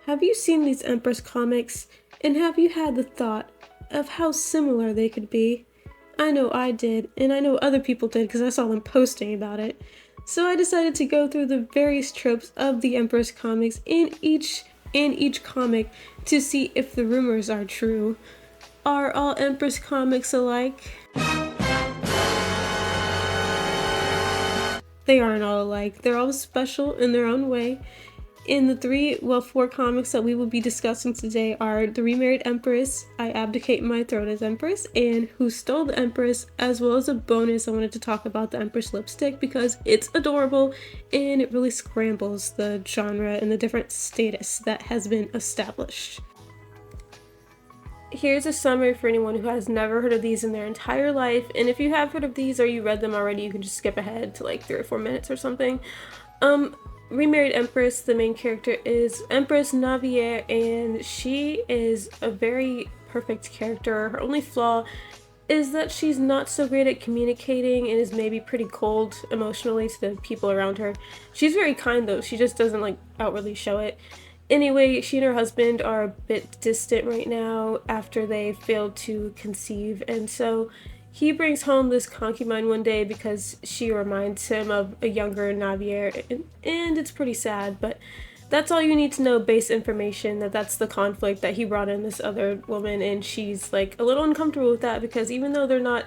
Have you seen these Empress comics, and have you had the thought of how similar they could be? I know I did, and I know other people did because I saw them posting about it. So I decided to go through the various tropes of the Empress comics in each comic to see if the rumors are true. Are all Empress comics alike? They aren't all alike. They're all special in their own way. In the four comics that we will be discussing today are The Remarried Empress, I Abdicate My Throne as Empress, and Who Stole the Empress, as well as a bonus I wanted to talk about the Empress Lipstick because it's adorable and it really scrambles the genre and the different status that has been established. Here's a summary for anyone who has never heard of these in their entire life, and if you have heard of these or you read them already, you can just skip ahead to like 3 or 4 minutes or something. Remarried Empress, the main character is Empress Navier, and she is a very perfect character. Her only flaw is that she's not so great at communicating and is maybe pretty cold emotionally to the people around her. She's very kind though, she just doesn't like outwardly show it. Anyway, she and her husband are a bit distant right now after they failed to conceive, and so he brings home this concubine one day because she reminds him of a younger Navier, and it's pretty sad, but that's all you need to know, base information, that's the conflict that he brought in this other woman, and she's like a little uncomfortable with that because even though they're not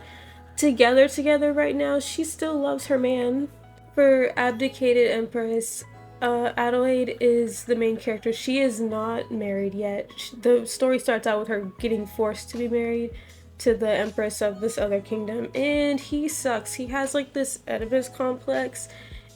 together right now, she still loves her man. For Abdicated Empress, Adelaide is the main character. She is not married yet. The story starts out with her getting forced to be married to the Empress of this other kingdom, and he sucks. He has like this Oedipus complex,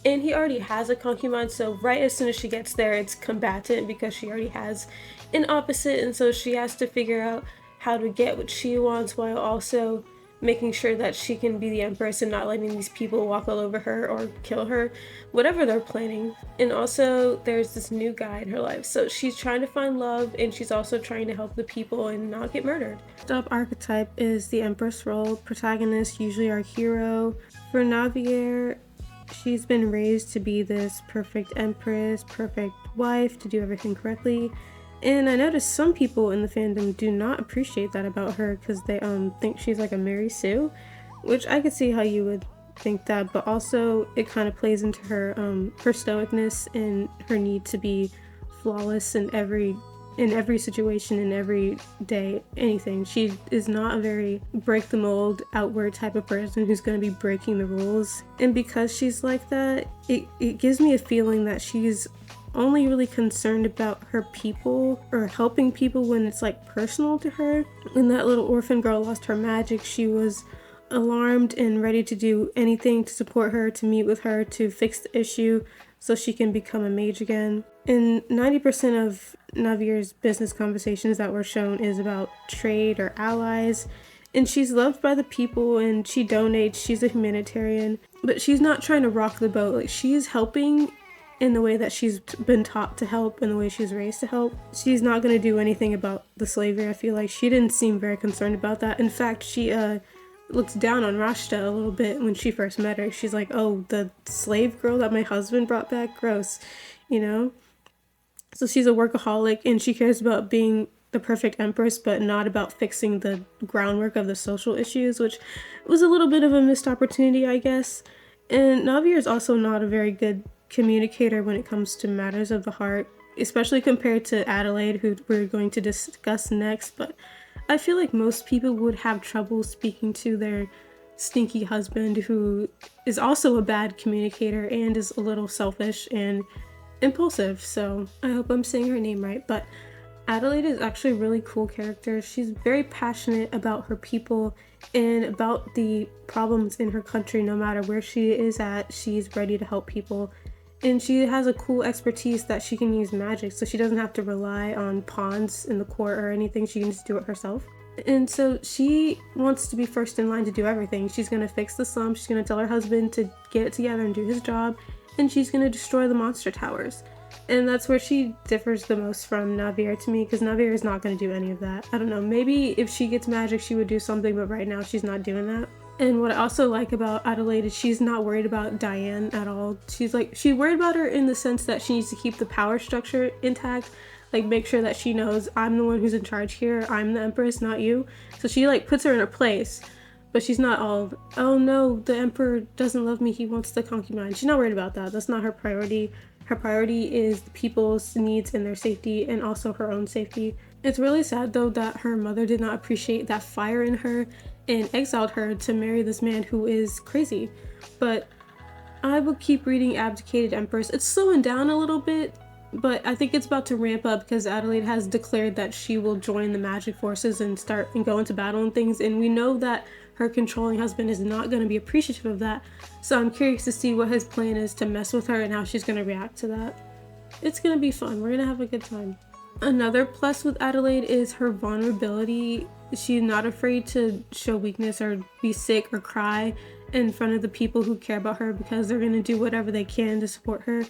and he already has a concubine, so right as soon as she gets there, it's combatant because she already has an opposite, and so she has to figure out how to get what she wants while also making sure that she can be the Empress and not letting these people walk all over her or kill her, whatever they're planning. And also there's this new guy in her life, so she's trying to find love and she's also trying to help the people and not get murdered. Top archetype is the Empress role. Protagonist, usually our hero. For Navier, she's been raised to be this perfect Empress, perfect wife, to do everything correctly. And I noticed some people in the fandom do not appreciate that about her because they think she's like a Mary Sue, which I could see how you would think that, but also it kind of plays into her stoicness and her need to be flawless in every situation, in every day, anything. She is not a very break the mold, outward type of person who's going to be breaking the rules. And because she's like that, it gives me a feeling that she's only really concerned about her people or helping people when it's like personal to her. When that little orphan girl lost her magic, she was alarmed and ready to do anything to support her, to meet with her, to fix the issue so she can become a mage again. And 90% of Navier's business conversations that were shown is about trade or allies. And she's loved by the people and she donates, she's a humanitarian, but she's not trying to rock the boat. Like, she's helping in the way that she's been taught to help, in the way she's raised to help. She's not going to do anything about the slavery. I feel like she didn't seem very concerned about that. In fact, she looks down on Rashta a little bit when she first met her. She's like, oh, the slave girl that my husband brought back? Gross, you know? So she's a workaholic and she cares about being the perfect Empress, but not about fixing the groundwork of the social issues, which was a little bit of a missed opportunity, I guess. And Navier is also not a very good communicator when it comes to matters of the heart, especially compared to Adelaide, who we're going to discuss next. But I feel like most people would have trouble speaking to their stinky husband, who is also a bad communicator and is a little selfish and impulsive. So I hope I'm saying her name right, but Adelaide is actually a really cool character. She's very passionate about her people and about the problems in her country. No matter where she is at, she's ready to help people. And she has a cool expertise that she can use magic, so she doesn't have to rely on pawns in the court or anything. She can just do it herself. And so she wants to be first in line to do everything. She's going to fix the slum, she's going to tell her husband to get it together and do his job, and she's going to destroy the monster towers. And that's where she differs the most from Navier to me, because Navier is not going to do any of that. I don't know, maybe if she gets magic she would do something, but right now she's not doing that. And what I also like about Adelaide is she's not worried about Diane at all. She's worried about her in the sense that she needs to keep the power structure intact. like make sure that she knows I'm the one who's in charge here. I'm the Empress, not you. So she like puts her in her place, but she's not all, oh no, the Emperor doesn't love me, he wants the concubine. She's not worried about that. That's not her priority. Her priority is the people's needs and their safety, and also her own safety. It's really sad though that her mother did not appreciate that fire in her and exiled her to marry this man who is crazy. But I will keep reading Abdicated Empress. It's slowing down a little bit, but I think it's about to ramp up because Adelaide has declared that she will join the magic forces and start and go into battle and things, and we know that her controlling husband is not going to be appreciative of that. So I'm curious to see what his plan is to mess with her and how she's going to react to that. It's going to be fun. We're going to have a good time. Another plus with Adelaide is her vulnerability. She's not afraid to show weakness or be sick or cry in front of the people who care about her because they're going to do whatever they can to support her.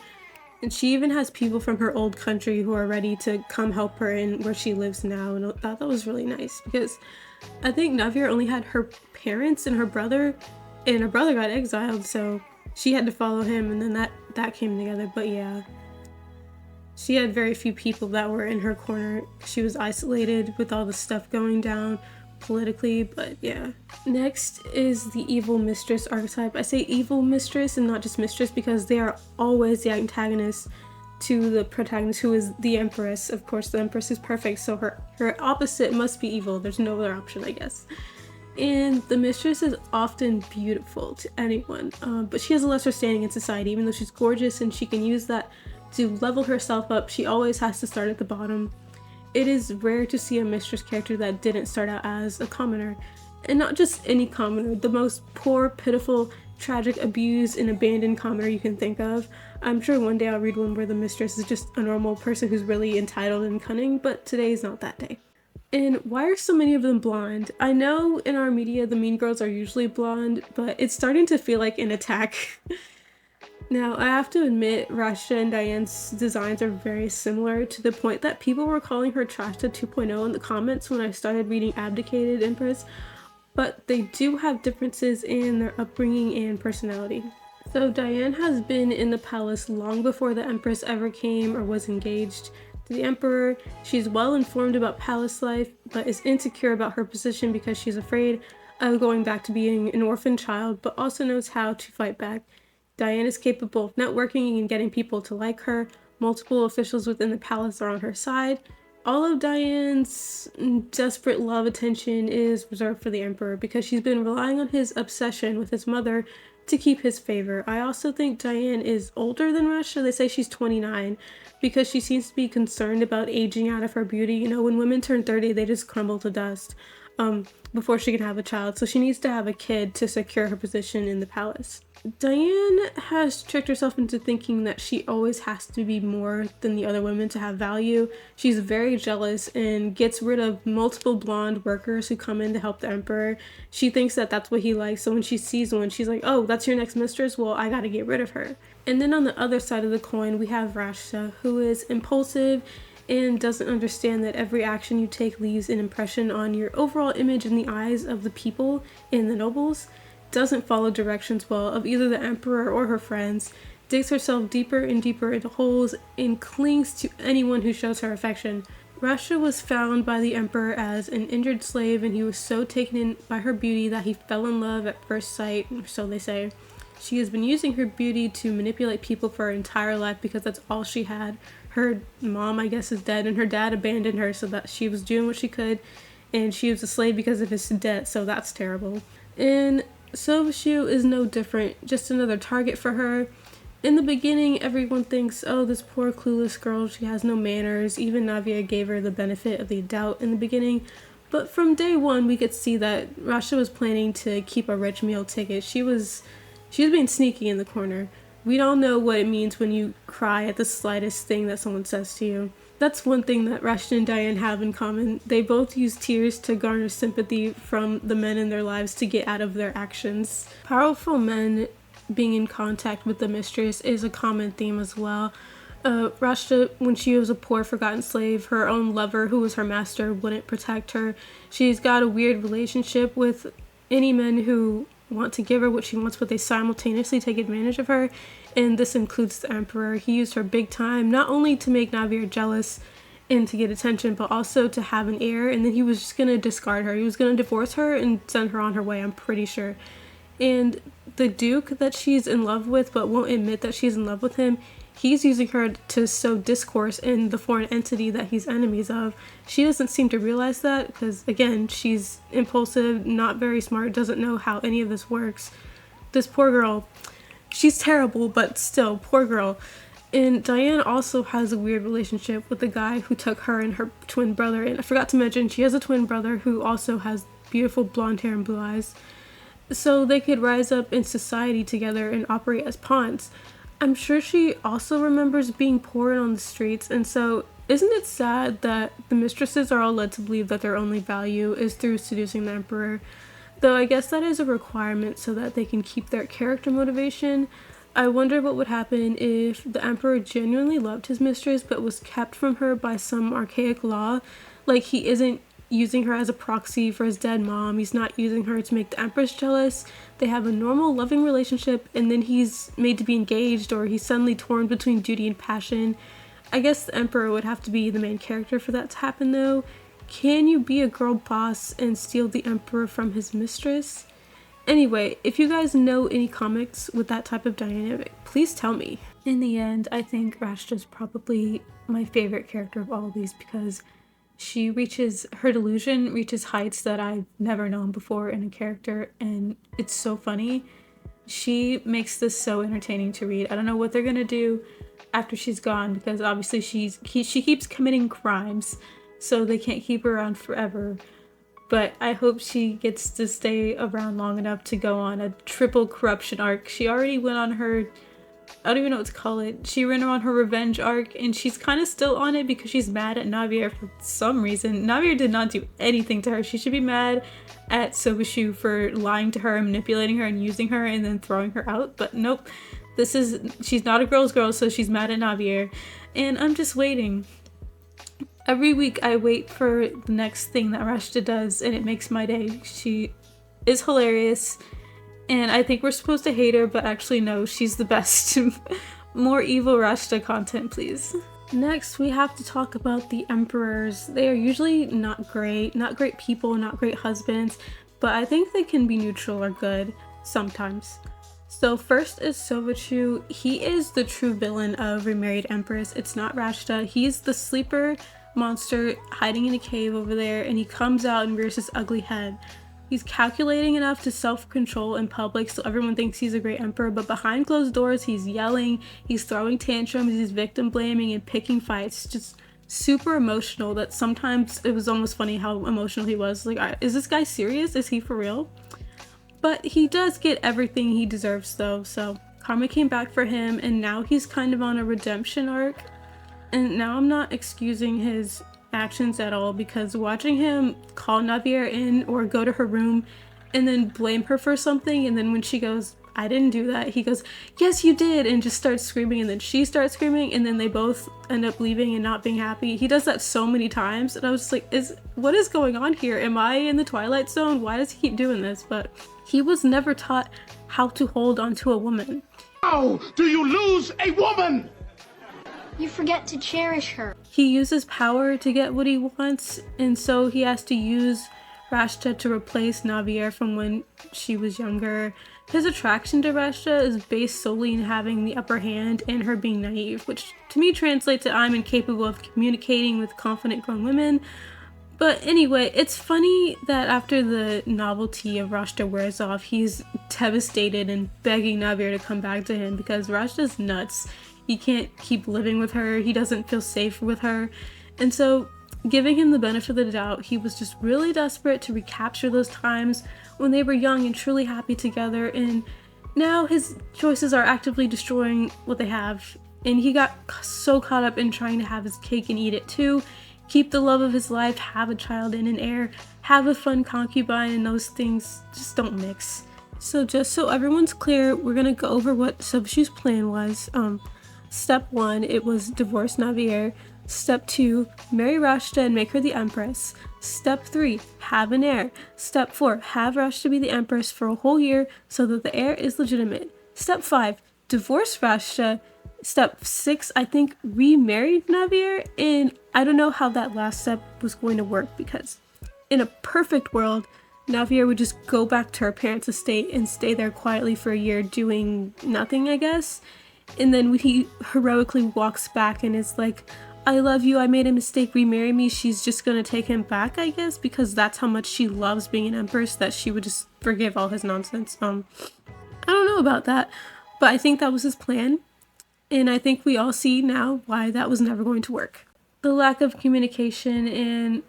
And she even has people from her old country who are ready to come help her in where she lives now, and I thought that was really nice because I think Navir only had her parents and her brother got exiled, so she had to follow him, and then that came together. But yeah, she had very few people that were in her corner. She was isolated with all the stuff going down politically, but yeah. Next is the evil mistress archetype. I say evil mistress and not just mistress because they are always the antagonist to the protagonist, who is the Empress. Of course, the Empress is perfect, so her opposite must be evil. There's no other option, I guess. And the mistress is often beautiful to anyone, but she has a lesser standing in society. Even though she's gorgeous and she can use that to level herself up, she always has to start at the bottom. It is rare to see a mistress character that didn't start out as a commoner. And not just any commoner, the most poor, pitiful, tragic, abused, and abandoned commoner you can think of. I'm sure one day I'll read one where the mistress is just a normal person who's really entitled and cunning, but today is not that day. And why are so many of them blonde? I know in our media the mean girls are usually blonde, but it's starting to feel like an attack. Now, I have to admit, Rashta and Diane's designs are very similar, to the point that people were calling her Trashta 2.0 in the comments when I started reading Abdicated Empress, but they do have differences in their upbringing and personality. So Diane has been in the palace long before the Empress ever came or was engaged to the Emperor. She's well informed about palace life, but is insecure about her position because she's afraid of going back to being an orphan child, but also knows how to fight back. Diane is capable of networking and getting people to like her. Multiple officials within the palace are on her side. All of Diane's desperate love attention is reserved for the Emperor because she's been relying on his obsession with his mother to keep his favor. I also think Diane is older than Rashta. They say she's 29 because she seems to be concerned about aging out of her beauty. You know, when women turn 30, they just crumble to dust before she can have a child. So she needs to have a kid to secure her position in the palace. Diane has tricked herself into thinking that she always has to be more than the other women to have value. She's very jealous and gets rid of multiple blonde workers who come in to help the Emperor. She thinks that that's what he likes, so when she sees one, she's like, oh, that's your next mistress? Well, I gotta get rid of her. And then on the other side of the coin, we have Rashta, who is impulsive and doesn't understand that every action you take leaves an impression on your overall image in the eyes of the people and the nobles. Doesn't follow directions well of either the Emperor or her friends, digs herself deeper and deeper into holes, and clings to anyone who shows her affection. Rashta was found by the Emperor as an injured slave, and he was so taken in by her beauty that he fell in love at first sight, or so they say. She has been using her beauty to manipulate people for her entire life because that's all she had. Her mom, I guess, is dead, and her dad abandoned her, so that she was doing what she could, and she was a slave because of his debt, so that's terrible. And Sobashu is no different, just another target for her. In the beginning, everyone thinks, oh, this poor clueless girl, she has no manners. Even Navia gave her the benefit of the doubt in the beginning. But from day one, we could see that Rashta was planning to keep a rich meal ticket. She was being sneaky in the corner. We all know what it means when you cry at the slightest thing that someone says to you. That's one thing that Rashta and Diane have in common. They both use tears to garner sympathy from the men in their lives to get out of their actions. Powerful men being in contact with the mistress is a common theme as well. Rashta, when she was a poor, forgotten slave, her own lover, who was her master, wouldn't protect her. She's got a weird relationship with any men who want to give her what she wants, but they simultaneously take advantage of her, and this includes the Emperor. He used her big time, not only to make Navir jealous and to get attention, but also to have an heir, and then he was just gonna discard her. He was gonna divorce her and send her on her way, I'm pretty sure. And the Duke that she's in love with but won't admit that she's in love with him, he's using her to sow discourse in the foreign entity that he's enemies of. She doesn't seem to realize that because, again, she's impulsive, not very smart, doesn't know how any of this works. This poor girl, she's terrible, but still, poor girl. And Diane also has a weird relationship with the guy who took her and her twin brother. And I forgot to mention, she has a twin brother who also has beautiful blonde hair and blue eyes. So they could rise up in society together and operate as pawns. I'm sure she also remembers being poor and on the streets, and so isn't it sad that the mistresses are all led to believe that their only value is through seducing the emperor? Though I guess that is a requirement so that they can keep their character motivation. I wonder what would happen if the emperor genuinely loved his mistress but was kept from her by some archaic law. Like, he isn't using her as a proxy for his dead mom, he's not using her to make the empress jealous. They have a normal loving relationship and then he's made to be engaged, or he's suddenly torn between duty and passion. I guess the emperor would have to be the main character for that to happen though. Can you be a girl boss and steal the emperor from his mistress? Anyway, if you guys know any comics with that type of dynamic, please tell me. In the end, I think Rashta's probably my favorite character of all of these because her delusion reaches heights that I've never known before in a character, and it's so funny. She makes this so entertaining to read. I don't know what they're gonna do after she's gone because obviously she keeps committing crimes, so they can't keep her around forever. But I hope she gets to stay around long enough to go on a triple corruption arc. She already went on her, I don't even know what to call it. She ran on her revenge arc, and she's kind of still on it because she's mad at Navier for some reason. Navier did not do anything to her. She should be mad at Sobashu for lying to her and manipulating her and using her and then throwing her out. But nope, she's not a girl's girl, so she's mad at Navier. And I'm just waiting. Every week I wait for the next thing that Rashta does, and it makes my day. She is hilarious, and I think we're supposed to hate her, but actually no, she's the best. More evil Rashta content, please. Next, we have to talk about the emperors. They are usually not great people, not great husbands, but I think they can be neutral or good sometimes. So first is Sovachu. He is the true villain of Remarried Empress. It's not Rashta. He's the sleeper monster hiding in a cave over there, and he comes out and rears his ugly head. He's calculating enough to self-control in public so everyone thinks he's a great emperor, but behind closed doors he's yelling, he's throwing tantrums, he's victim blaming and picking fights. Just super emotional that sometimes it was almost funny how emotional he was. Like, is this guy serious? Is he for real? But he does get everything he deserves though, so karma came back for him, and now he's kind of on a redemption arc. And now I'm not excusing his actions at all, because watching him call Navier in or go to her room and then blame her for something, and then when she goes, I didn't do that, he goes, yes you did, and just starts screaming, and then she starts screaming, and then they both end up leaving and not being happy. He does that so many times, and I was just like, what is going on here? Am I in the Twilight Zone? Why does he keep doing this? But he was never taught how to hold onto a woman. How do you lose a woman? You forget to cherish her. He uses power to get what he wants, and so he has to use Rashta to replace Navier from when she was younger. His attraction to Rashta is based solely in having the upper hand and her being naive, which to me translates to I'm incapable of communicating with confident grown women. But anyway, it's funny that after the novelty of Rashta wears off, he's devastated and begging Navier to come back to him because Rashta's nuts. He can't keep living with her, he doesn't feel safe with her, and so giving him the benefit of the doubt, he was just really desperate to recapture those times when they were young and truly happy together, and now his choices are actively destroying what they have, and he got so caught up in trying to have his cake and eat it too, keep the love of his life, have a child and an heir, have a fun concubine, and those things just don't mix. So just so everyone's clear, we're gonna go over what Sobashu's plan was. Step 1, it was divorce Navier. Step 2, marry Rashta and make her the empress. Step 3, have an heir. Step 4, have Rashta be the empress for a whole year so that the heir is legitimate. Step 5, divorce Rashta. Step 6, I think, remarried Navier, and I don't know how that last step was going to work, because in a perfect world, Navier would just go back to her parents' estate and stay there quietly for a year doing nothing, I guess. And then when he heroically walks back and is like, I love you, I made a mistake, remarry me, she's just gonna take him back, I guess, because that's how much she loves being an empress, that she would just forgive all his nonsense. I don't know about that, but I think that was his plan. And I think we all see now why that was never going to work. The lack of communication and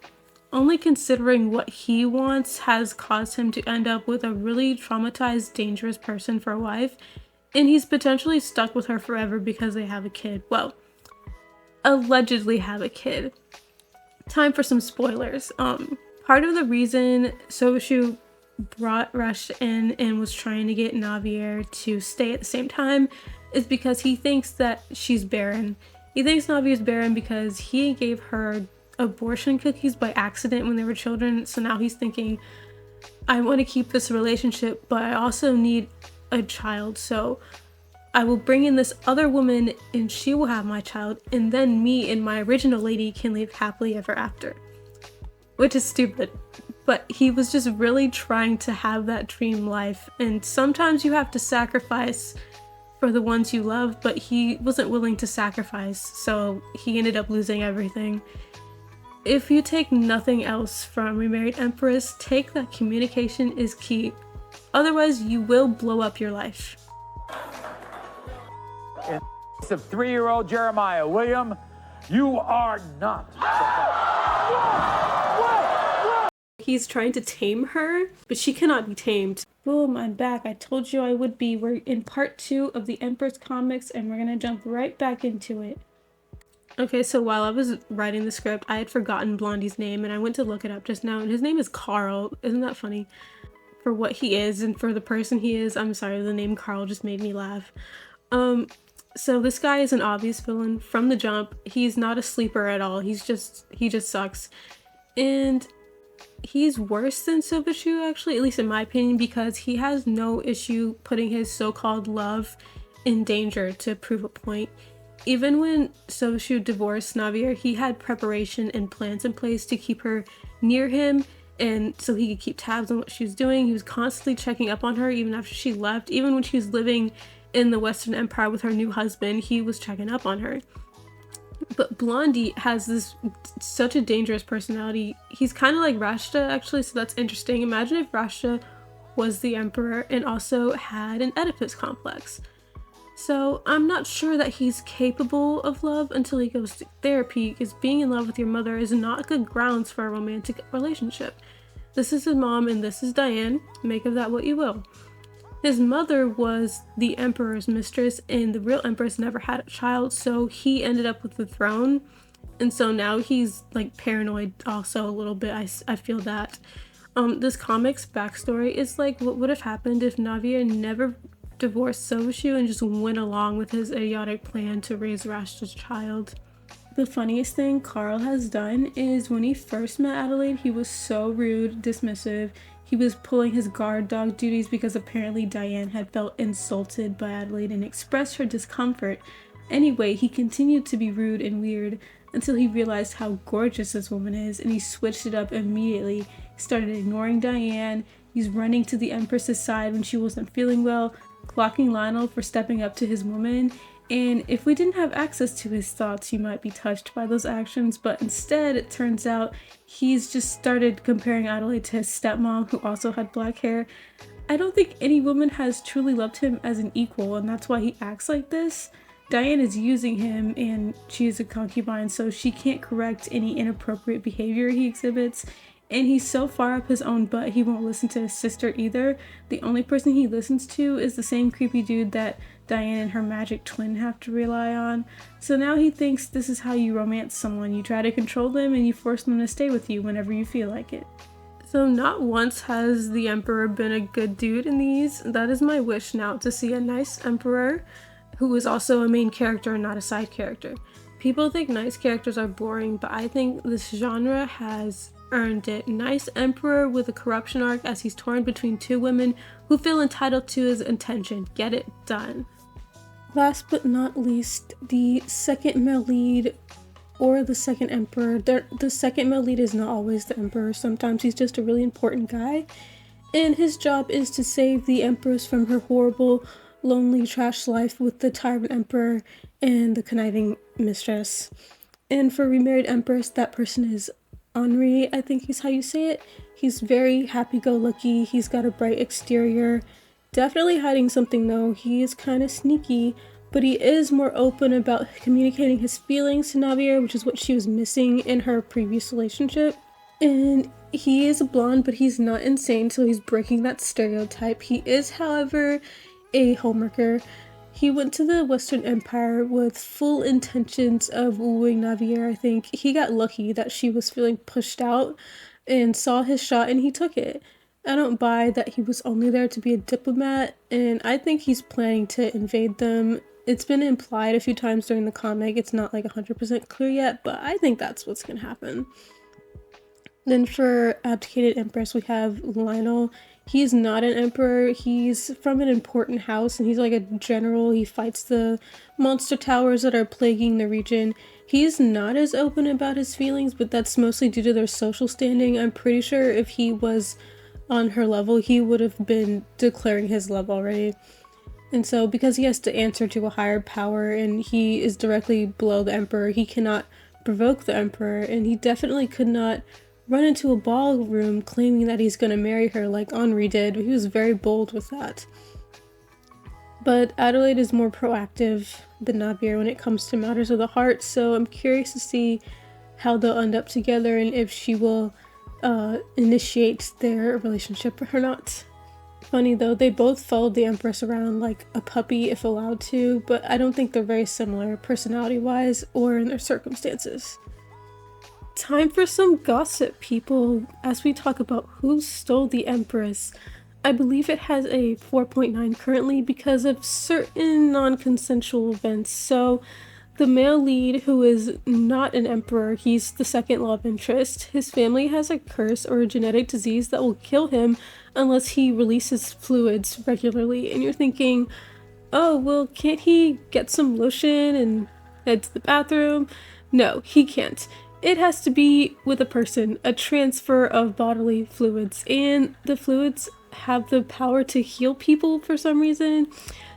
only considering what he wants has caused him to end up with a really traumatized, dangerous person for a wife. And he's potentially stuck with her forever because they have a kid. Well, allegedly have a kid. Time for some spoilers. Part of the reason Sobashu brought Rush in and was trying to get Navier to stay at the same time is because he thinks that she's barren. He thinks Navier's barren because he gave her abortion cookies by accident when they were children, so now he's thinking, I want to keep this relationship, but I also need a child, so I will bring in this other woman and she will have my child, and then me and my original lady can live happily ever after. Which is stupid, but he was just really trying to have that dream life, and sometimes you have to sacrifice for the ones you love, but he wasn't willing to sacrifice, so he ended up losing everything. If you take nothing else from Remarried Empress, take that communication is key. Otherwise, you will blow up your life. In the case of 3-year-old Jeremiah William, you are not. He's trying to tame her, but she cannot be tamed. Boom, I'm back. I told you I would be. We're in part 2 of the Empress comics, and we're gonna jump right back into it. Okay, so while I was writing the script, I had forgotten Blondie's name, and I went to look it up just now, and his name is Carl. Isn't that funny? For what he is and for the person he is. I'm sorry, the name Carl just made me laugh. So this guy is an obvious villain from the jump. He's not a sleeper at all. He just sucks. And he's worse than Sobashu, actually, at least in my opinion, because he has no issue putting his so-called love in danger to prove a point. Even when Sobashu divorced Navier, he had preparation and plans in place to keep her near him, and so he could keep tabs on what she was doing. He was constantly checking up on her even after she left. Even when she was living in the Western Empire with her new husband, he was checking up on her. But Blondie has such a dangerous personality. He's kind of like Rashta, actually, so that's interesting. Imagine if Rashta was the emperor and also had an Oedipus complex. So I'm not sure that he's capable of love until he goes to therapy, because being in love with your mother is not good grounds for a romantic relationship. This is his mom and this is Diane. Make of that what you will. His mother was the emperor's mistress, and the real empress never had a child, so he ended up with the throne. And so now he's like paranoid also a little bit. I feel that. This comic's backstory is like what would have happened if Navier never divorced Sobashu and just went along with his idiotic plan to raise Rashta's child. The funniest thing Carl has done is when he first met Adelaide, he was so rude, dismissive. He was pulling his guard dog duties because apparently Diane had felt insulted by Adelaide and expressed her discomfort. Anyway, he continued to be rude and weird until he realized how gorgeous this woman is, and he switched it up immediately. He started ignoring Diane. He's running to the Empress's side when she wasn't feeling well, clocking Lionel for stepping up to his woman. And if we didn't have access to his thoughts, you might be touched by those actions, but instead it turns out he's just started comparing Adelaide to his stepmom, who also had black hair. I don't think any woman has truly loved him as an equal, and that's why he acts like this. Diane is using him, and she is a concubine, so she can't correct any inappropriate behavior he exhibits. And he's so far up his own butt he won't listen to his sister either. The only person he listens to is the same creepy dude that Diane and her magic twin have to rely on. So now he thinks this is how you romance someone. You try to control them and you force them to stay with you whenever you feel like it. So not once has the emperor been a good dude in these. That is my wish now, to see a nice emperor who is also a main character and not a side character. People think nice characters are boring, but I think this genre has earned it. Nice emperor with a corruption arc as he's torn between two women who feel entitled to his attention. Get it done. Last but not least, the second male lead or the second emperor. The second male lead is not always the emperor. Sometimes he's just a really important guy, and his job is to save the empress from her horrible, lonely trash life with the tyrant emperor and the conniving mistress. And for Remarried Empress, that person is Henri, I think is how you say it. He's very happy-go-lucky, he's got a bright exterior. Definitely hiding something though, he is kind of sneaky, but he is more open about communicating his feelings to Navier, which is what she was missing in her previous relationship. And he is a blonde, but he's not insane, so he's breaking that stereotype. He is, however, a homewrecker. He went to the Western Empire with full intentions of wooing Navier, I think. He got lucky that she was feeling pushed out and saw his shot and he took it. I don't buy that he was only there to be a diplomat, and I think he's planning to invade them. It's been implied a few times during the comic. It's not like 100% clear yet, but I think that's what's gonna happen. Then for Abdicated Empress, we have Lionel. He's not an emperor, he's from an important house, and he's like a general. He fights the monster towers that are plaguing the region. He's not as open about his feelings, but that's mostly due to their social standing. I'm pretty sure if he was on her level, he would have been declaring his love already. And so because he has to answer to a higher power and he is directly below the emperor, he cannot provoke the emperor, and he definitely could not run into a ballroom claiming that he's gonna marry her like Henri did. He was very bold with that. But Adelaide is more proactive than Navier when it comes to matters of the heart, so I'm curious to see how they'll end up together and if she will initiate their relationship or not. Funny though, they both followed the Empress around like a puppy if allowed to, but I don't think they're very similar personality-wise or in their circumstances. Time for some gossip, people, as we talk about who stole the Empress. I believe it has a 4.9 currently because of certain non-consensual events. So the male lead, who is not an emperor, he's the second love interest. His family has a curse or a genetic disease that will kill him unless he releases fluids regularly. And you're thinking, oh, well, can't he get some lotion and head to the bathroom? No, he can't. It has to be with a person, a transfer of bodily fluids, and the fluids have the power to heal people for some reason.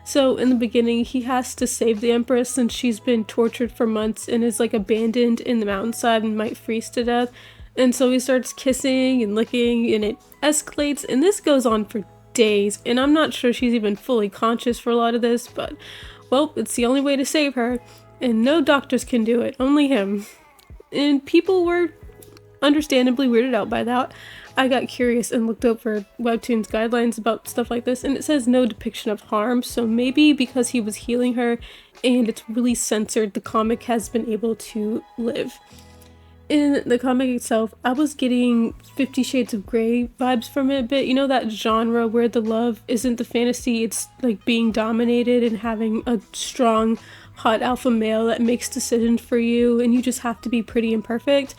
So in the beginning, he has to save the Empress since she's been tortured for months and is like abandoned in the mountainside and might freeze to death. And so he starts kissing and licking and it escalates, and this goes on for days, and I'm not sure she's even fully conscious for a lot of this, but well, it's the only way to save her, and no doctors can do it, only him. And people were understandably weirded out by that. I got curious and looked over Webtoon's guidelines about stuff like this, and it says no depiction of harm, so maybe because he was healing her and it's really censored, the comic has been able to live. In the comic itself, I was getting 50 Shades of Grey vibes from it a bit. You know, that genre where the love isn't the fantasy, it's like being dominated and having a strong, hot alpha male that makes decisions for you and you just have to be pretty and perfect.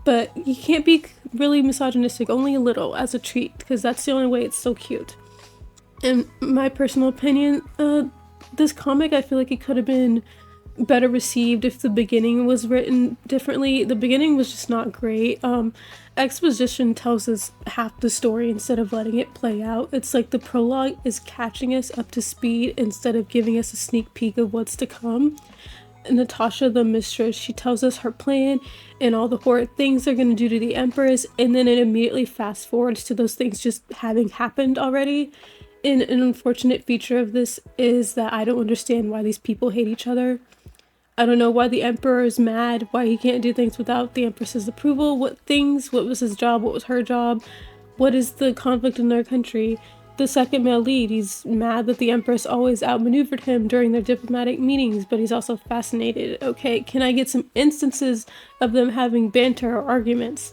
But you can't be really misogynistic, only a little, as a treat, because that's the only way it's so cute. In my personal opinion, this comic, I feel like it could have been better received if the beginning was written differently. The beginning was just not great. Exposition tells us half the story instead of letting it play out. It's like the prologue is catching us up to speed instead of giving us a sneak peek of what's to come. Natasha, the mistress, she tells us her plan and all the horrid things they're going to do to the Empress, and then it immediately fast forwards to those things just having happened already. And an unfortunate feature of this is that I don't understand why these people hate each other. I don't know why the Emperor is mad, why he can't do things without the Empress's approval, what was his job, what was her job, what is the conflict in their country. The second male lead, he's mad that the Empress always outmaneuvered him during their diplomatic meetings, but he's also fascinated. Okay, can I get some instances of them having banter or arguments?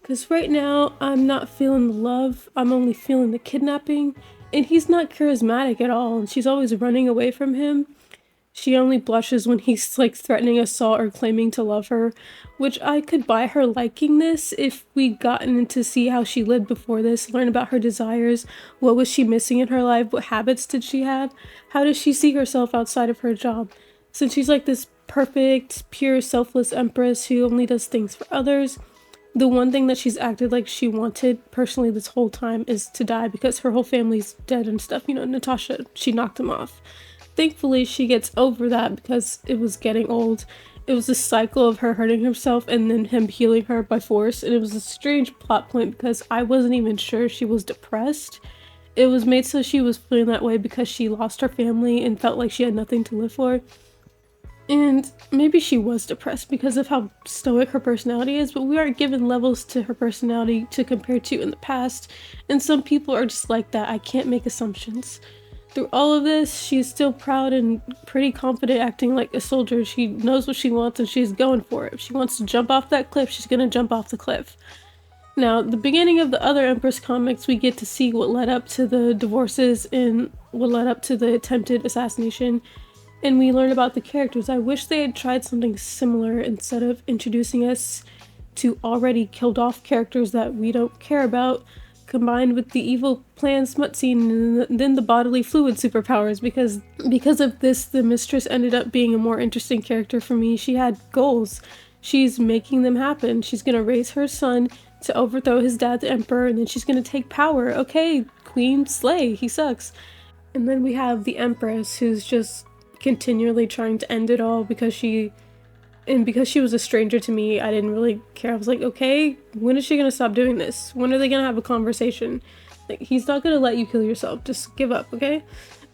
Because right now, I'm not feeling the love, I'm only feeling the kidnapping, and he's not charismatic at all, and she's always running away from him. She only blushes when he's like threatening assault or claiming to love her, which I could buy her liking this if we'd gotten to see how she lived before this, learn about her desires, what was she missing in her life, what habits did she have, how does she see herself outside of her job. Since she's like this perfect, pure, selfless empress who only does things for others, the one thing that she's acted like she wanted personally this whole time is to die because her whole family's dead and stuff. You know, Natasha, she knocked him off. Thankfully, she gets over that because it was getting old. It was a cycle of her hurting herself and then him healing her by force, and it was a strange plot point because I wasn't even sure she was depressed. It was made so she was feeling that way because she lost her family and felt like she had nothing to live for. And maybe she was depressed because of how stoic her personality is, but we aren't given levels to her personality to compare to in the past, and some people are just like that. I can't make assumptions. Through all of this, she's still proud and pretty confident, acting like a soldier. She knows what she wants and she's going for it. If she wants to jump off that cliff, she's gonna jump off the cliff. Now, the beginning of the other Empress comics, we get to see what led up to the divorces and what led up to the attempted assassination, and we learn about the characters. I wish they had tried something similar instead of introducing us to already killed off characters that we don't care about, combined with the evil plan smut scene and then the bodily fluid superpowers. Because of this, the mistress ended up being a more interesting character for me. She had goals. She's making them happen. She's gonna raise her son to overthrow his dad, the emperor, and then she's gonna take power. Okay, queen, slay, he sucks. And then we have the empress, who's just continually trying to end it all because she was a stranger to me. I didn't really care. I was like, okay, when is she gonna stop doing this? When are they gonna have a conversation? Like, he's not gonna let you kill yourself. Just give up, okay?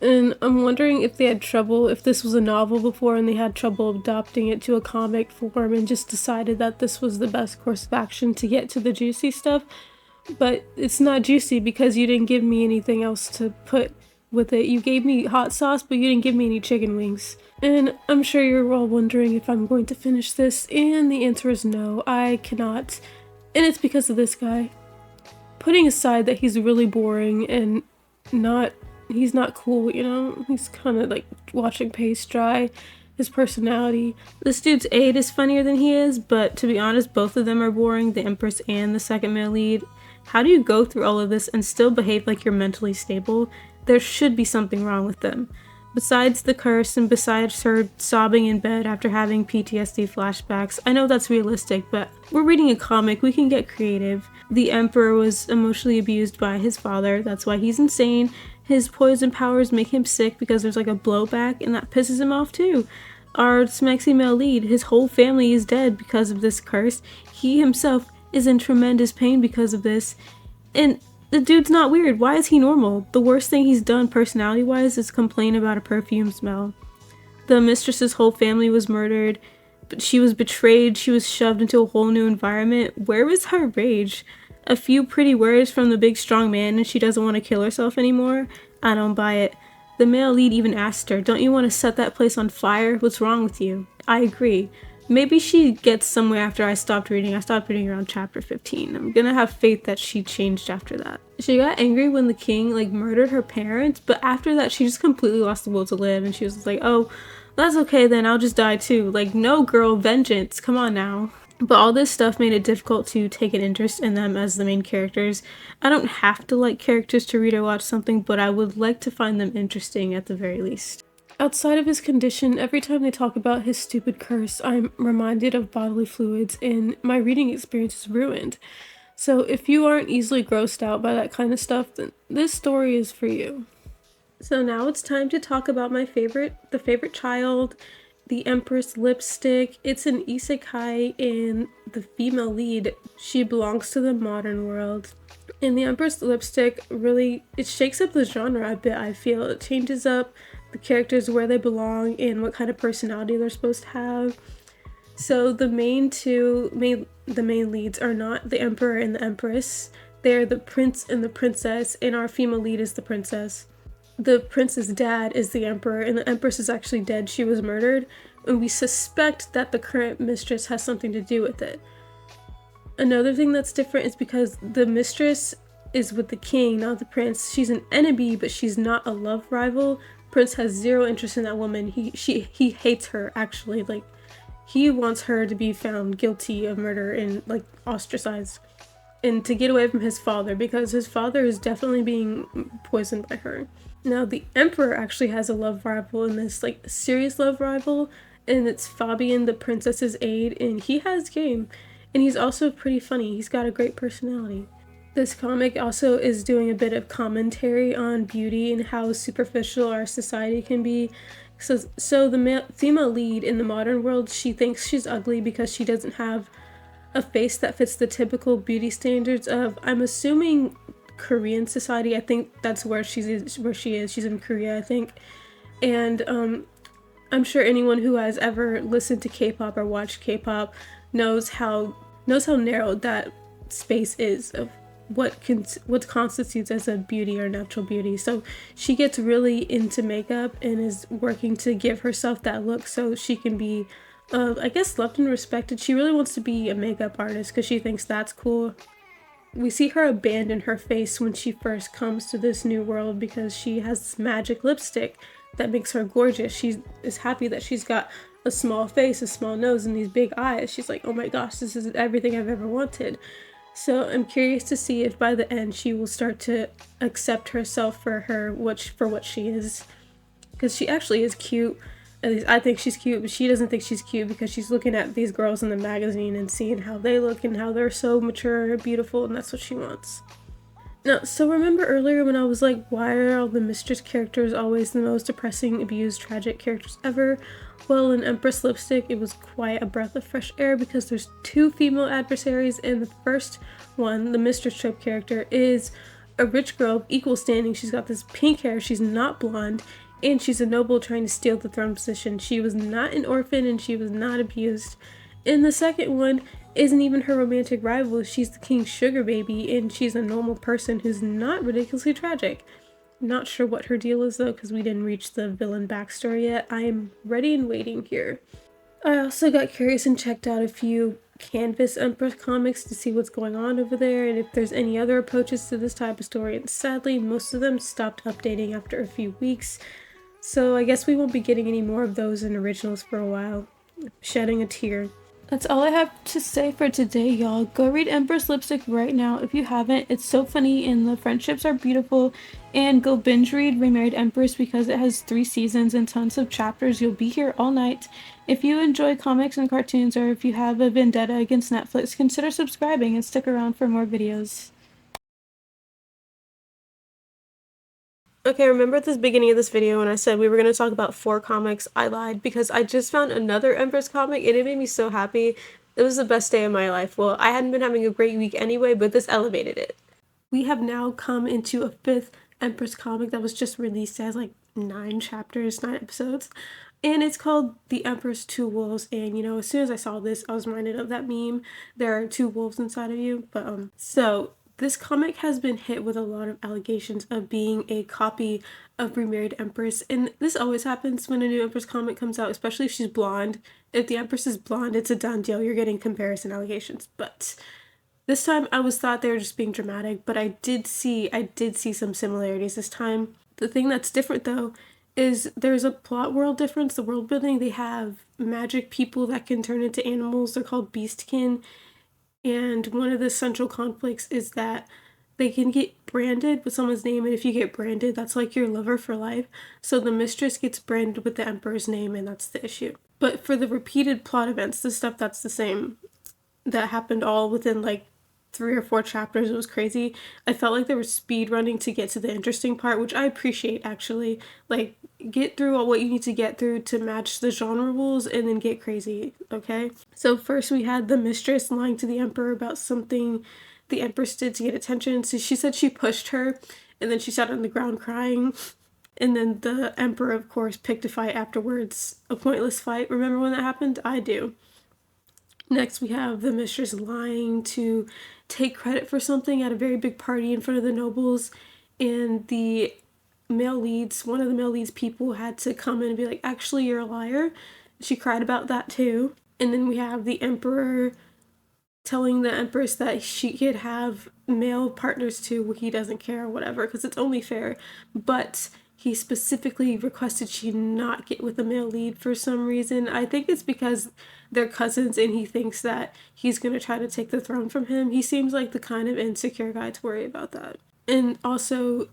And I'm wondering if they had trouble, if this was a novel before and they had trouble adopting it to a comic form and just decided that this was the best course of action to get to the juicy stuff. But it's not juicy because you didn't give me anything else to put with it. You gave me hot sauce, but you didn't give me any chicken wings. And I'm sure you're all wondering if I'm going to finish this, and the answer is no, I cannot. And it's because of this guy. Putting aside that he's really boring and he's not cool, you know? He's kind of like watching paste dry. His personality. This dude's aide is funnier than he is, but to be honest, both of them are boring, the Empress and the second male lead. How do you go through all of this and still behave like you're mentally stable? There should be something wrong with them. Besides the curse and besides her sobbing in bed after having PTSD flashbacks, I know that's realistic, but we're reading a comic, we can get creative. The Emperor was emotionally abused by his father, that's why he's insane. His poison powers make him sick because there's like a blowback, and that pisses him off too. Our smexy male lead, his whole family is dead because of this curse. He himself is in tremendous pain because of this. And the dude's not weird. Why is he normal? The worst thing he's done personality-wise is complain about a perfume smell. The mistress's whole family was murdered, but she was betrayed. She was shoved into a whole new environment. Where is her rage? A few pretty words from the big strong man and she doesn't want to kill herself anymore? I don't buy it. The male lead even asked her, don't you want to set that place on fire? What's wrong with you? I agree. Maybe she gets somewhere after I stopped reading. I stopped reading around chapter 15. I'm gonna have faith that she changed after that. She got angry when the king murdered her parents, but after that she just completely lost the will to live and she was like, oh, that's okay then, I'll just die too. No girl, vengeance, come on now. But all this stuff made it difficult to take an interest in them as the main characters. I don't have to like characters to read or watch something, but I would like to find them interesting at the very least. Outside of his condition, every time they talk about his stupid curse, I'm reminded of bodily fluids and my reading experience is ruined. So if you aren't easily grossed out by that kind of stuff, then this story is for you. So now it's time to talk about the favorite child, the Empress Lipstick. It's an isekai and the female lead, she belongs to the modern world. And the Empress Lipstick it shakes up the genre a bit, I feel. It changes up the characters where they belong and what kind of personality they're supposed to have. So the main leads are not the Emperor and the Empress. They're the prince and the princess, and our female lead is the princess. The prince's dad is the emperor, and the empress is actually dead. She was murdered, and we suspect that the current mistress has something to do with it. Another thing that's different is because the mistress is with the king, not the prince. She's an enemy, but she's not a love rival. prince has zero interest in that woman. He hates her, actually. Like, he wants her to be found guilty of murder and, like, ostracized, and to get away from his father, because his father is definitely being poisoned by her. Now, the emperor actually has a love rival in this, like, serious love rival, and it's Fabian, the princess's aide, and he has game, and he's also pretty funny. He's got a great personality. This comic also is doing a bit of commentary on beauty and how superficial our society can be. So the female lead in the modern world, she thinks she's ugly because she doesn't have a face that fits the typical beauty standards of, I'm assuming, Korean society. I think that's where she is. She's in Korea, I think. And I'm sure anyone who has ever listened to K-pop or watched K-pop knows how narrow that space is of what constitutes as a beauty or natural beauty. So she gets really into makeup and is working to give herself that look so she can be, I guess, loved and respected. She really wants to be a makeup artist because she thinks that's cool. We see her abandon her face when she first comes to this new world because she has this magic lipstick that makes her gorgeous. She is happy that she's got a small face, a small nose, and these big eyes. She's like, oh my gosh, this is everything I've ever wanted. So I'm curious to see if by the end she will start to accept herself for what she is. Because she actually is cute. At least I think she's cute, but she doesn't think she's cute because she's looking at these girls in the magazine and seeing how they look and how they're so mature and beautiful, and that's what she wants. Now, so remember earlier when I was like, why are all the mistress characters always the most depressing, abused, tragic characters ever? Well, in Empress Lipstick, it was quite a breath of fresh air because there's 2 female adversaries, and the first one, the mistress trope character, is a rich girl of equal standing. She's got this pink hair, she's not blonde, and she's a noble trying to steal the throne position. She was not an orphan and she was not abused. And the second one isn't even her romantic rival. She's the king's sugar baby, and she's a normal person who's not ridiculously tragic. Not sure what her deal is though, because we didn't reach the villain backstory yet. I am ready and waiting here. I also got curious and checked out a few Canvas Empress comics to see what's going on over there and if there's any other approaches to this type of story, and sadly most of them stopped updating after a few weeks, so I guess we won't be getting any more of those in originals for a while. Shedding a tear. That's all I have to say for today, y'all. Go read Empress Lipstick right now if you haven't. It's so funny and the friendships are beautiful. And go binge read Remarried Empress because it has 3 seasons and tons of chapters. You'll be here all night. If you enjoy comics and cartoons, or if you have a vendetta against Netflix, consider subscribing and stick around for more videos. Okay, remember at the beginning of this video when I said we were going to talk about 4 comics? I lied because I just found another Empress comic and it made me so happy. It was the best day of my life. Well, I hadn't been having a great week anyway, but this elevated it. We have now come into a 5th Empress comic that was just released. It has like 9 chapters, 9 episodes. And it's called The Empress of Two Wolves. And you know, as soon as I saw this, I was reminded of that meme. There are 2 wolves inside of you. But so this comic has been hit with a lot of allegations of being a copy of Remarried Empress, and this always happens when a new Empress comic comes out, especially if she's blonde. If the Empress is blonde, it's a done deal. You're getting comparison allegations. But this time I thought they were just being dramatic, but I did see some similarities this time. The thing that's different though is there's a plot world difference. The world building, they have magic people that can turn into animals. They're called beastkin. And one of the central conflicts is that they can get branded with someone's name, and if you get branded, that's like your lover for life. So the mistress gets branded with the emperor's name, and that's the issue. But for the repeated plot events, the stuff that's the same, that happened all within like 3 or 4 chapters, it was crazy. I felt like they were speed running to get to the interesting part, which I appreciate actually. Like, get through all what you need to get through to match the genre rules and then get crazy, okay? So first we had the mistress lying to the emperor about something the empress did to get attention. So she said she pushed her, and then she sat on the ground crying. And then the emperor, of course, picked a fight afterwards. A pointless fight. Remember when that happened? I do. Next, we have the mistress lying to take credit for something at a very big party in front of the nobles, and the male leads, one of the male leads people had to come in and be like, actually, you're a liar. She cried about that too. And then we have the emperor telling the empress that she could have male partners too, he doesn't care or whatever, because it's only fair. But he specifically requested she not get with the male lead for some reason. I think it's because they're cousins and he thinks that he's going to try to take the throne from him. He seems like the kind of insecure guy to worry about that. And also,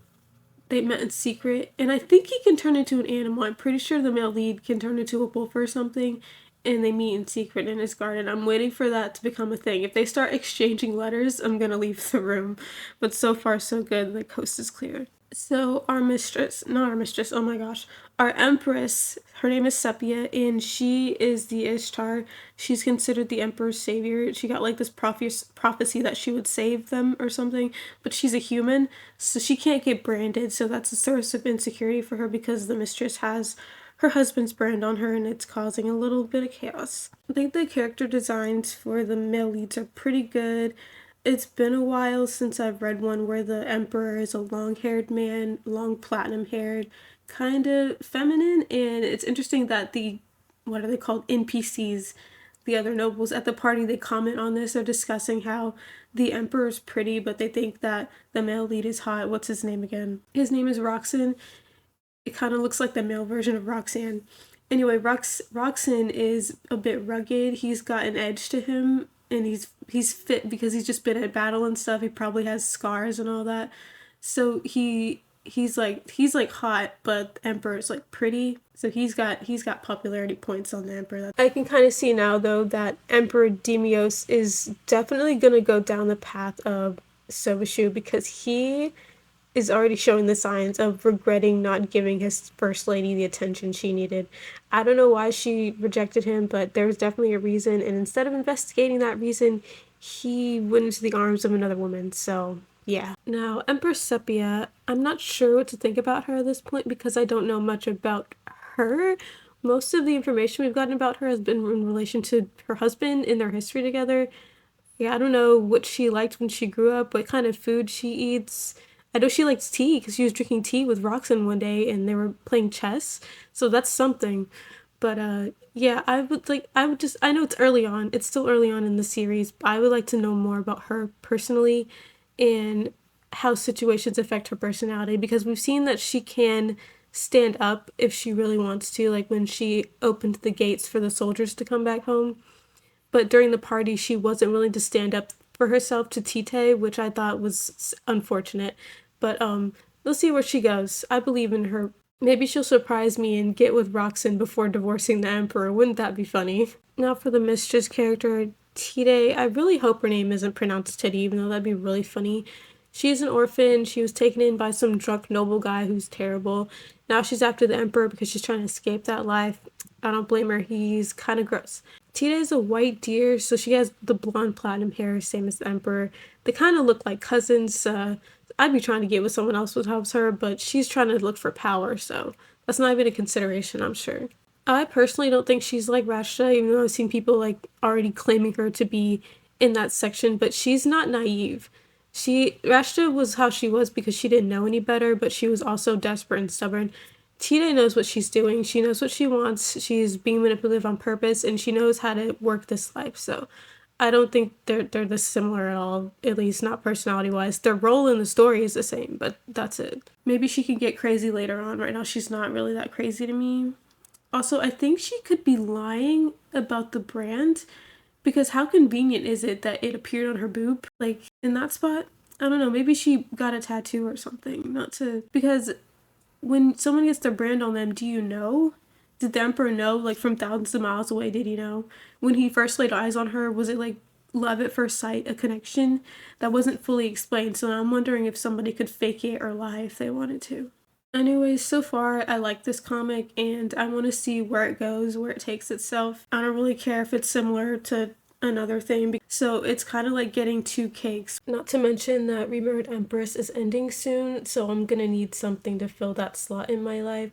they met in secret, and I think he can turn into an animal. I'm pretty sure the male lead can turn into a wolf or something, and they meet in secret in his garden. I'm waiting for that to become a thing. If they start exchanging letters, I'm gonna leave the room. But so far, so good. The coast is clear. So our mistress, not our mistress, oh my gosh, our empress, her name is Sepia, and she is the Ishtar. She's considered the emperor's savior. She got like this prophecy that she would save them or something, but she's a human, so she can't get branded, so that's a source of insecurity for her because the mistress has her husband's brand on her and it's causing a little bit of chaos. I think the character designs for the male leads are pretty good. It's been a while since I've read one where the emperor is a long-haired man, long platinum-haired, kind of feminine, and it's interesting that the, what are they called, NPCs, the other nobles at the party, they comment on this. They're discussing how the emperor's pretty, but they think that the male lead is hot. What's his name again? His name is Roxanne. It kind of looks like the male version of Roxanne. Anyway, Roxanne is a bit rugged. He's got an edge to him, and he's fit because he's just been at battle and stuff. He probably has scars and all that. So he's like hot, but the Emperor's like pretty. So he's got popularity points on the Emperor. I can kind of see now though that Emperor Demios is definitely gonna go down the path of Sobashu because he is already showing the signs of regretting not giving his first lady the attention she needed. I don't know why she rejected him, but there was definitely a reason, and instead of investigating that reason, he went into the arms of another woman, so yeah. Now, Empress Sepia, I'm not sure what to think about her at this point because I don't know much about her. Most of the information we've gotten about her has been in relation to her husband and their history together. Yeah, I don't know what she liked when she grew up, what kind of food she eats. I know she likes tea because she was drinking tea with Roxanne one day and they were playing chess. So that's something. But yeah, I know it's early on. It's still early on in the series, but I would like to know more about her personally and how situations affect her personality because we've seen that she can stand up if she really wants to, like when she opened the gates for the soldiers to come back home. But during the party, she wasn't willing to stand up for herself to Tite, which I thought was unfortunate. But we'll see where she goes. I believe in her. Maybe she'll surprise me and get with Roxanne before divorcing the Emperor. Wouldn't that be funny? Now for the mistress character, Tite. I really hope her name isn't pronounced Titty, even though that'd be really funny. She's an orphan. She was taken in by some drunk noble guy who's terrible. Now she's after the Emperor because she's trying to escape that life. I don't blame her. He's kind of gross. Tita is a white deer, so she has the blonde platinum hair, same as the Emperor. They kind of look like cousins. I'd be trying to get with someone else who helps her, but she's trying to look for power, so that's not even a consideration, I'm sure. I personally don't think she's like Rashta, even though I've seen people like already claiming her to be in that section, but she's not naive. Rashta was how she was because she didn't know any better, but she was also desperate and stubborn. Tina knows what she's doing. She knows what she wants. She's being manipulative on purpose, and she knows how to work this life. So I don't think they're this similar at all, at least not personality-wise. Their role in the story is the same, but that's it. Maybe she can get crazy later on. Right now, she's not really that crazy to me. Also, I think she could be lying about the brand, because how convenient is it that it appeared on her boob, like, in that spot? I don't know, maybe she got a tattoo or something, because when someone gets their brand on them, do you know? Did the Emperor know, like, from thousands of miles away, did he know? When he first laid eyes on her, was it, like, love at first sight, a connection? That wasn't fully explained, so I'm wondering if somebody could fake it or lie if they wanted to. Anyways, so far, I like this comic, and I want to see where it goes, where it takes itself. I don't really care if it's similar to another thing, so it's kind of like getting two cakes. Not to mention that Remarried Empress is ending soon, so I'm gonna need something to fill that slot in my life.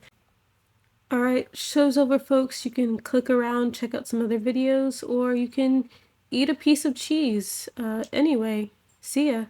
Alright, show's over, folks. You can click around, check out some other videos, or you can eat a piece of cheese. Anyway, see ya.